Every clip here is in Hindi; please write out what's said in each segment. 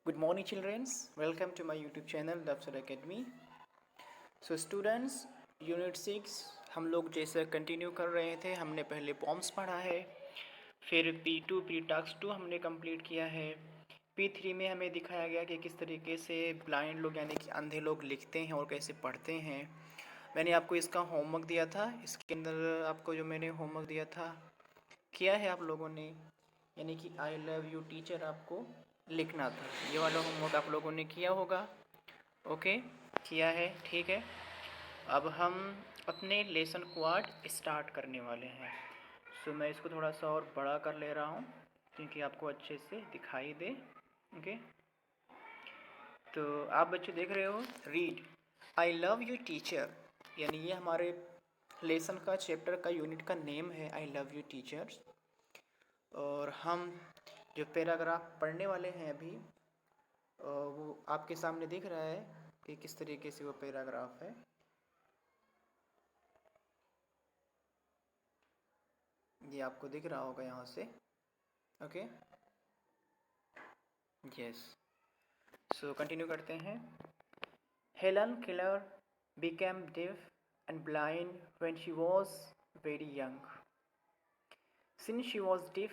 Good morning, children. Welcome to my YouTube channel, Dafsar Academy. So students, unit 6 हम लोग जैसे कंटिन्यू कर रहे थे। हमने पहले पॉम्स पढ़ा है, फिर P2 प्री टास्क 2 हमने कंप्लीट किया है। P3 में हमें दिखाया गया कि किस तरीके से ब्लाइंड लोग यानी कि अंधे लोग लिखते हैं और कैसे पढ़ते हैं। मैंने आपको इसका होमवर्क दिया था। इसके अंदर आपको जो मैंने होमवर्क दिया था किया है आप लोगों ने, यानी कि आई लव यू टीचर आपको लिखना था। ये वाला होमवर्क आप लोगों ने किया होगा। ओके, किया है, ठीक है। अब हम अपने लेसन को आज स्टार्ट करने वाले हैं। सो मैं इसको थोड़ा सा और बड़ा कर ले रहा हूँ क्योंकि आपको अच्छे से दिखाई दे। ओके, तो आप बच्चे देख रहे हो, read I love you teacher, यानी ये हमारे लेसन का चैप्टर का यूनिट का नेम है, आई लव यू टीचर्स। और हम जो पैराग्राफ पढ़ने वाले हैं अभी, वो आपके सामने दिख रहा है कि किस तरीके से वो पैराग्राफ है। ये आपको दिख रहा होगा यहाँ से। Okay, yes. सो कंटिन्यू करते हैं। Helen Keller became deaf and blind when she was very young. Since she was deaf,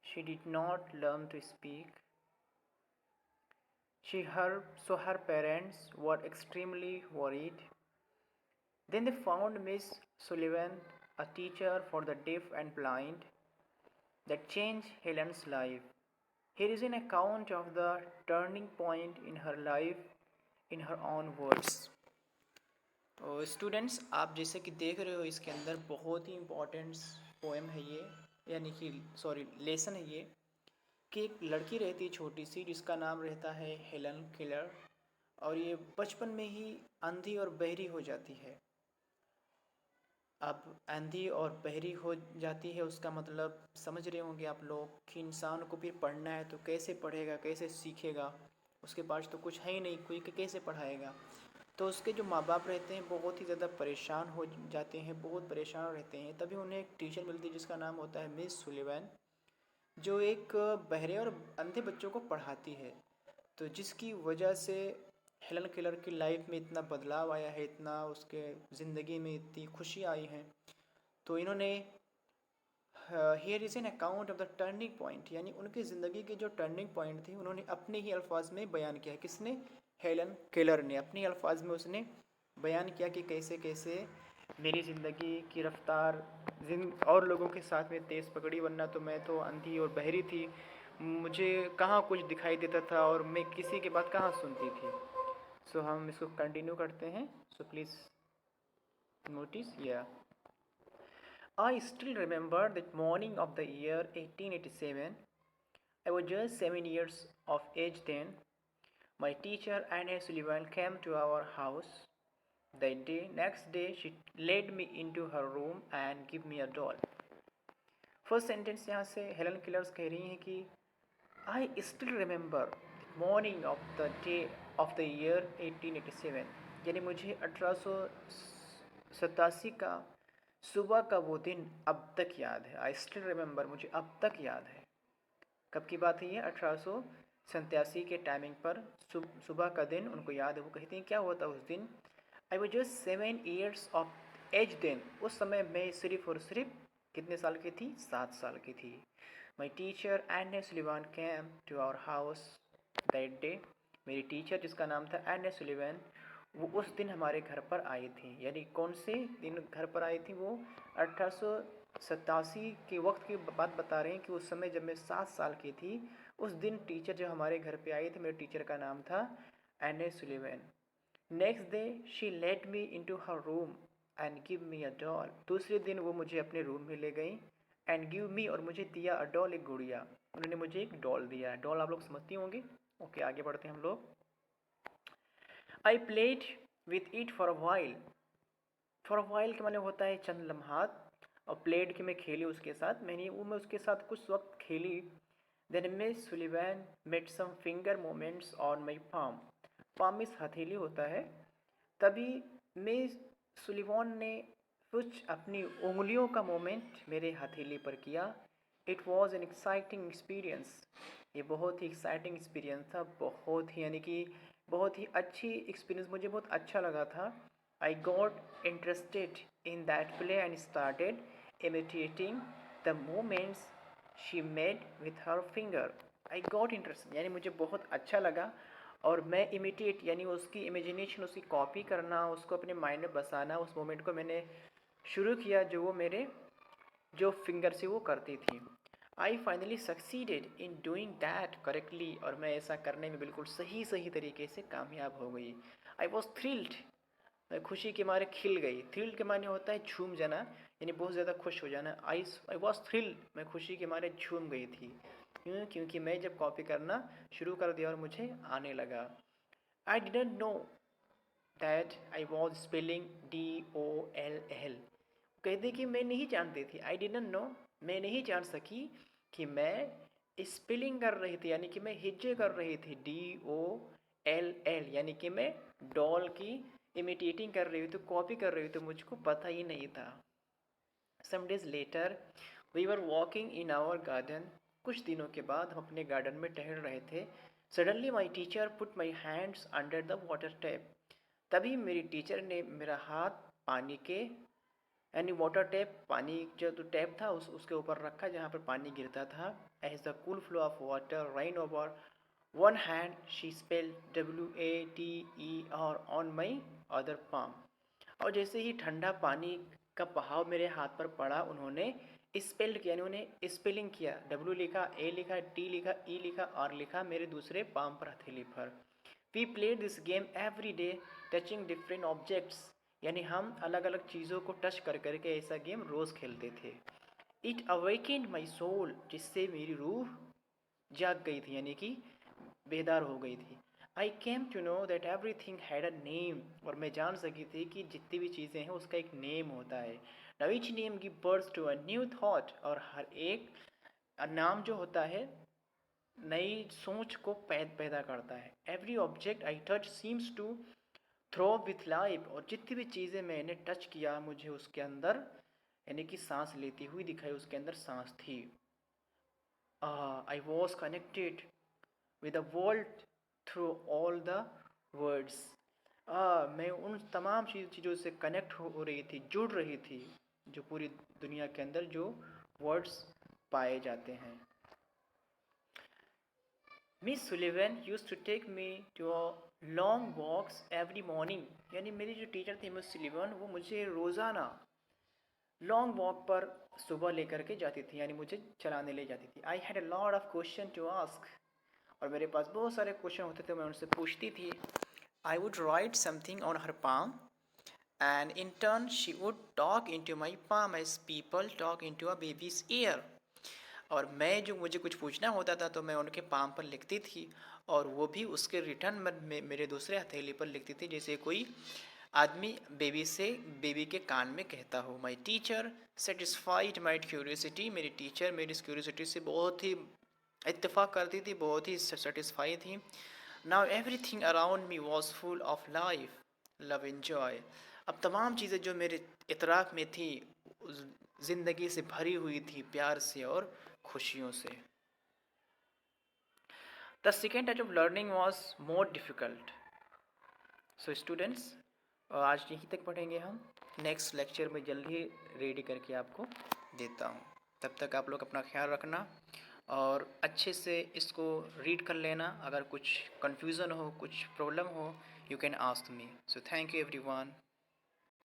she did not learn to speak. So her parents were extremely worried. Then they found Miss Sullivan, a teacher for the deaf and blind, that changed Helen's life. Here is an account of the turning point in her life in her own words. और स्टूडेंट्स, आप जैसे कि देख रहे हो इसके अंदर बहुत ही इम्पोर्टेंट पोएम है ये, यानी कि सॉरी लेसन है ये, कि एक लड़की रहती है छोटी सी जिसका नाम रहता है हेलन केलर, और ये बचपन में ही अंधी और बहरी हो जाती है। अब अंधी और बहरी हो जाती है उसका मतलब समझ रहे होंगे आप लोग कि इंसान को फिर पढ़ना है तो कैसे पढ़ेगा, कैसे सीखेगा। उसके पास तो कुछ है ही नहीं, कोई कैसे पढ़ाएगा। तो उसके जो माँ बाप रहते हैं बहुत ही ज़्यादा परेशान हो जाते हैं, बहुत परेशान रहते हैं। तभी उन्हें एक टीचर मिलती है जिसका नाम होता है मिस सुलिवैन, जो एक बहरे और अंधे बच्चों को पढ़ाती है। तो जिसकी वजह से हेलन केलर की लाइफ में इतना बदलाव आया है, इतना उसके ज़िंदगी में इतनी खुशी आई है। तो इन्होंने here is an account of the turning point, यानी उनकी ज़िंदगी के जो टर्निंग पॉइंट थे उन्होंने अपने ही अल्फाज में बयान किया। किसने? हेलन केलर ने अपने अल्फाज में उसने बयान किया कि कैसे कैसे मेरी ज़िंदगी की रफ्तार और लोगों के साथ में तेज़ पकड़ी, वरना तो मैं तो अंधी और बहरी थी, मुझे कहाँ कुछ दिखाई देता था और मैं किसी की बात कहाँ सुनती थी। सो हम इसको कंटिन्यू करते हैं। सो प्लीज़ नोटिस या I still remember that morning of the year 1887. I was just 7 years of age then. My teacher Anne Sullivan came to our house. Next day, she led me into her room and gave me a doll. First sentence यहाँ से हेलन किलर्स कह रही हैं कि I still remember morning of the day of the year 1887, यानी मुझे 1887 का सुबह का वो दिन अब तक याद है। आई स्टिल रिमेंबर, मुझे अब तक याद है। कब की बात है ये? 1887 के टाइमिंग पर सुबह का दिन उनको याद है। वो कहती हैं क्या हुआ था उस दिन? I was just 7 years of age then, उस समय मैं सिर्फ और सिर्फ कितने साल की थी? 7 साल की थी। My teacher Anne Sullivan came to our house that day, मेरी टीचर जिसका नाम था एंड सुलिवान, वो उस दिन हमारे घर पर आई थी। यानी कौन से दिन घर पर आई थी? वो 1887 के वक्त की बात बता रहे हैं कि उस समय जब मैं 7 साल की थी, उस दिन टीचर जो हमारे घर पे आई थी, मेरे टीचर का नाम था Anne Sullivan. Next day she let me into her room and give me a doll, दूसरे दिन वो मुझे अपने रूम में ले गई एंड गिव मी, और मुझे दिया अ डॉल, एक गुड़िया। उन्होंने मुझे एक डॉल दिया है। डॉल आप लोग समझती होंगे। ओके, आगे बढ़ते हैं हम लोग। I played with it for a while, for a while के माने होता है चंद लम्हात, और प्लेड के मैं खेली उसके साथ, मैं उसके साथ कुछ वक्त खेली। Then miss Sullivan made some finger moments on my palm, palm इस हथेली होता है। तभी मिस सुलिवान ने कुछ अपनी उंगलियों का मोमेंट मेरे हथेली पर किया। It was an exciting experience, ये बहुत ही एक्साइटिंग एक्सपीरियंस था, बहुत ही यानी कि बहुत ही अच्छी एक्सपीरियंस, मुझे बहुत अच्छा लगा था। I got interested in that play and started imitating the movements she made with her finger. I got interest यानी मुझे बहुत अच्छा लगा, और मैं इमिटेट यानी उसकी इमेजिनेशन, उसकी कॉपी करना, उसको अपने माइंड में बसाना, उस मोमेंट को मैंने शुरू किया जो वो मेरे जो फिंगर से वो करती थी। I finally succeeded in doing that correctly, और मैं ऐसा करने में बिल्कुल सही सही तरीके से कामयाब हो गई। आई वॉज थ्रिल्ड, मैं खुशी के मारे खिल गई। थ्रिल्ड के माने होता है झूम जाना, यानी बहुत ज़्यादा खुश हो जाना। आई वॉज थ्रिल्ड, मैं खुशी के मारे झूम गई थी। क्यों? क्योंकि मैं जब कॉपी करना शुरू कर दिया और मुझे आने लगा। I didn't know that I was spelling DOLL। कहते कि मैं नहीं जानती थी, आई डिडंट नो, मैं नहीं जान सकी कि मैं स्पेलिंग कर रही थी, यानी कि मैं हिज्जे कर रही थी DOLL, यानी कि मैं डॉल की इमिटेटिंग कर रही थी, कॉपी कर रही थी, मुझको पता ही नहीं था। Some days later we were walking in our garden, कुछ दिनों के बाद हम अपने गार्डन में टहल रहे थे। Suddenly my teacher put my hands under the water tap, तभी मेरी टीचर ने मेरा हाथ पानी के यानी वाटर टैप, पानी जो तो टैप था उसके ऊपर रखा जहाँ पर पानी गिरता था। As the cool flow of water ran over one hand she spell WATER on my other palm, और जैसे ही ठंडा पानी का बहाव मेरे हाथ पर पड़ा, उन्होंने स्पेल्ड किया, उन्होंने स्पेलिंग किया, W लिखा, A लिखा, T लिखा, E लिखा, R लिखा मेरे दूसरे पाम पर, हथेली पर। We played this game every day touching different objects, यानी हम अलग अलग चीज़ों को टच कर करके ऐसा गेम रोज़ खेलते थे। इट अवेकेंड माई सोल, जिससे मेरी रूह जाग गई थी, यानी कि बेदार हो गई थी। I came to know that everything had a name, और मैं जान सकी थी कि जितनी भी चीज़ें हैं उसका एक नेम होता है। Now each name give birth to a new thought, और हर एक नाम जो होता है नई सोच को पैदा करता है। Every object I touch seems to throw with life, और जितनी भी चीज़ें मैंने टच किया मुझे उसके अंदर यानी कि सांस लेती हुई दिखाई, उसके अंदर सांस थी। I was connected with the world through all the words, मैं उन तमाम चीज़ों से कनेक्ट हो रही थी, जुड़ रही थी, जो पूरी दुनिया के अंदर जो वर्ड्स पाए जाते हैं। Miss Sullivan use to take me to long walks every morning, यानी मेरी जो टीचर थी मिस सुलिवन, वो मुझे रोज़ाना लॉन्ग वॉक पर सुबह लेकर के जाती थी, यानी मुझे चलाने ले जाती थी। I had a lot of question to ask, और मेरे पास बहुत सारे क्वेश्चन होते थे, मैं उनसे पूछती थी। I would write something on her palm and in turn she would talk in to my palm as people talk in to a baby's ear, और मैं जो मुझे कुछ पूछना होता था तो मैं उनके पाम पर लिखती थी, और वो भी उसके रिटर्न में मेरे दूसरे हथेली पर लिखती थी, जैसे कोई आदमी बेबी के कान में कहता हो। My teacher satisfied my curiosity, मेरी टीचर मेरी इस क्यूरियोसिटी से बहुत ही इत्तेफाक करती थी, बहुत ही सेटिस्फाई थी। Now every thing around me was full of life love enjoy, अब तमाम चीज़ें जो मेरे इतराक में थी ज़िंदगी से भरी हुई थी, प्यार से और खुशियों से। The second type of learning was more difficult. So students, आज यहीं तक पढ़ेंगे हम, नेक्स्ट लेक्चर में जल्द ही रेडी करके आपको देता हूँ। तब तक आप लोग अपना ख्याल रखना और अच्छे से इसको रीड कर लेना। अगर कुछ कन्फ्यूज़न हो, कुछ प्रॉब्लम हो, you can ask me. So thank you everyone.